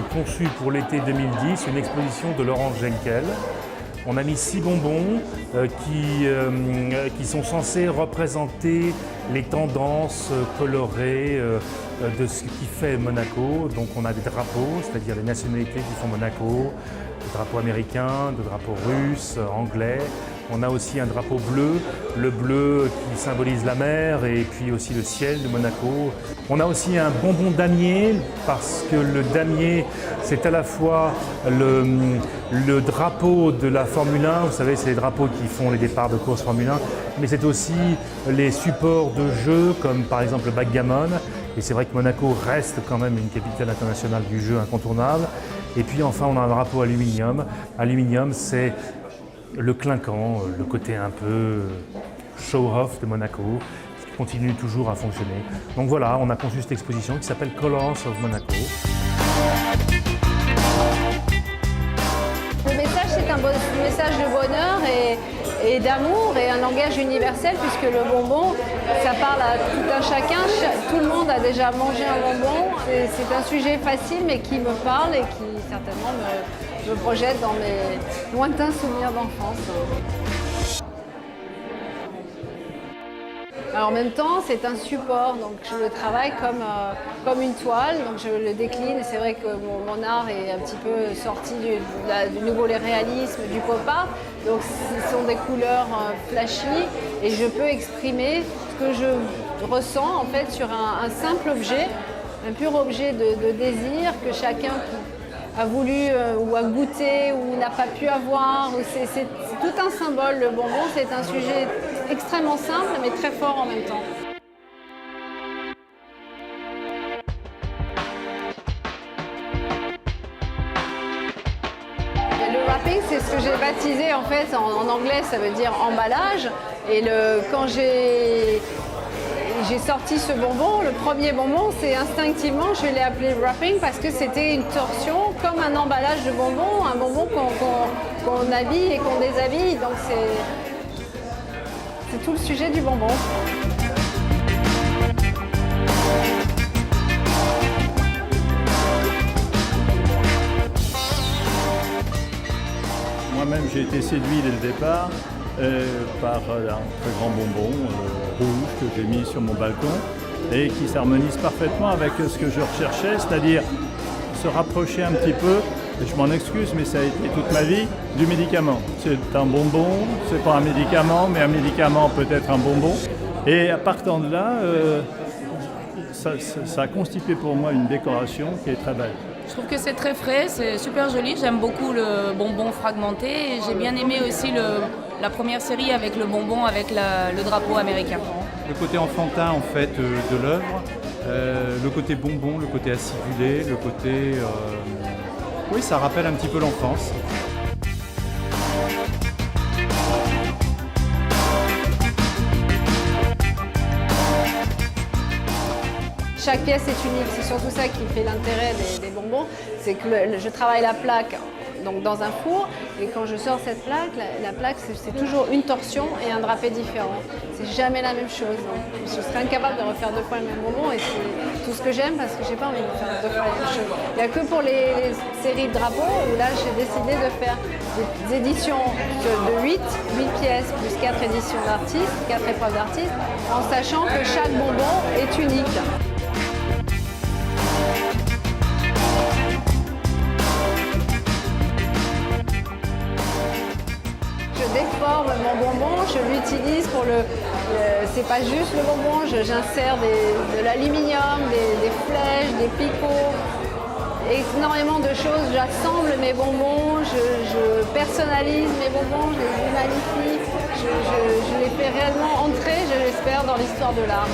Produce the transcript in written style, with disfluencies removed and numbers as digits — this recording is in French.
conçu pour l'été 2010 une exposition de Laurence Genkel. On a mis 6 bonbons qui sont censés représenter les tendances colorées de ce qui fait Monaco. Donc on a des drapeaux, c'est-à-dire les nationalités qui font Monaco, des drapeaux américains, des drapeaux russes, anglais. On a aussi un drapeau bleu, le bleu qui symbolise la mer et puis aussi le ciel de Monaco. On a aussi un bonbon damier parce que le damier c'est à la fois le drapeau de la Formule 1, vous savez c'est les drapeaux qui font les départs de course Formule 1, mais c'est aussi les supports de jeu comme par exemple le backgammon. Et c'est vrai que Monaco reste quand même une capitale internationale du jeu incontournable. Et puis enfin on a un drapeau aluminium. Aluminium c'est le clinquant, le côté un peu show-off de Monaco, qui continue toujours à fonctionner. Donc voilà, on a conçu cette exposition qui s'appelle Colors of Monaco. Le message, c'est un message de bonheur et d'amour et un langage universel puisque le bonbon, ça parle à tout un chacun. Tout le monde a déjà mangé un bonbon. C'est un sujet facile mais qui me parle et qui certainement me projette dans mes lointains souvenirs d'enfance. Alors, en même temps, c'est un support, donc je le travaille comme une toile, donc je le décline. C'est vrai que mon art est un petit peu sorti du nouveau réalisme, du pop art, donc ce sont des couleurs flashy et je peux exprimer ce que je ressens en fait sur un simple objet, un pur objet de désir que chacun a voulu ou a goûté ou n'a pas pu avoir. C'est tout un symbole, le bonbon, c'est un sujet extrêmement simple mais très fort en même temps. Et le wrapping, c'est ce que j'ai baptisé en fait, en anglais ça veut dire emballage. Et quand j'ai sorti ce bonbon, le premier bonbon, c'est instinctivement, je l'ai appelé wrapping parce que c'était une torsion comme un emballage de bonbon, un bonbon qu'on habille et qu'on déshabille. Donc c'est tout le sujet du bonbon. Moi-même, j'ai été séduit dès le départ par un très grand bonbon rouge que j'ai mis sur mon balcon et qui s'harmonise parfaitement avec ce que je recherchais, c'est-à-dire se rapprocher un petit peu, et je m'en excuse, mais ça a été toute ma vie, du médicament. C'est un bonbon, c'est pas un médicament, mais un médicament peut être un bonbon. Et à partant de là, ça a constitué pour moi une décoration qui est très belle. Je trouve que c'est très frais, c'est super joli. J'aime beaucoup le bonbon fragmenté. Et j'ai bien aimé aussi la première série avec le bonbon avec le drapeau américain. Le côté enfantin en fait de l'œuvre, le côté bonbon, le côté acidulé, le côté... oui, ça rappelle un petit peu l'enfance. Chaque pièce est unique, c'est surtout ça qui fait l'intérêt des bonbons, c'est que je travaille la plaque donc dans un four et quand je sors cette plaque, la plaque c'est toujours une torsion et un drapé différent. C'est jamais la même chose. Je serais incapable de refaire 2 fois le même bonbon et c'est tout ce que j'aime parce que j'ai pas envie de faire 2 fois la même chose. Il n'y a que pour les séries de drapeaux où là j'ai décidé de faire des éditions de 8 pièces plus 4 éditions d'artistes, 4 épreuves d'artistes, en sachant que chaque bonbon est unique. Je déforme mon bonbon, je l'utilise pour c'est pas juste le bonbon, j'insère de l'aluminium, des flèches, des picots, énormément de choses. J'assemble mes bonbons, je personnalise mes bonbons, je les humanifie, je les fais réellement entrer, je l'espère, dans l'histoire de l'art.